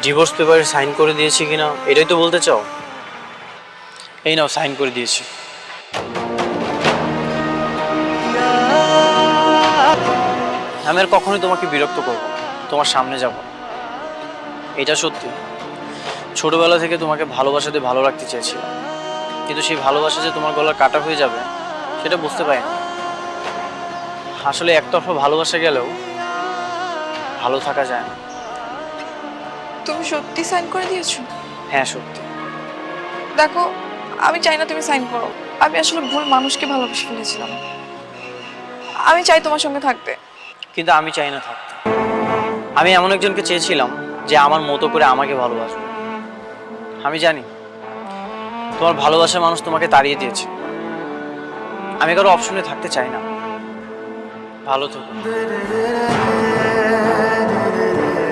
Divorce পেপারে sign করে দিয়েছি কিনা এটাই তো বলতে চাও? এই নাও, সাইন করে দিয়েছি। আমি আর কখনোই তোমাকে বিরক্ত করবো না, তোমার সামনে যাব। এটা সত্যি, ছোটবেলা থেকে তোমাকে ভালোবাসাতে ভালো রাখতে চেয়েছিলাম, কিন্তু সেই ভালোবাসা যে তোমার গলার কাটা হয়ে যাবে সেটা বুঝতে পারিনি। আসলে একতরফা ভালোবাসা গেলেও ভালো থাকা যায় না। তুমি সত্যি সাইন করে দিয়েছো? হ্যাঁ সত্যি। দেখো, আমি চাই না তুমি সাইন করো। আমি আসলে ভুল মানুষকে ভালোবেসে ফেলেছিলাম। আমি চাই তোমার সঙ্গে থাকতে। কিন্তু আমি চাই না থাকতে। আমি এমন একজনকে চেয়েছিলাম যে আমার মতো করে আমাকে ভালোবাসবে। আমি জানি তোমার ভালোবাসার মানুষ তোমাকে তাড়িয়ে দিয়েছে। আমি কারো অপশনে থাকতে চাই না। ভালো থেকো।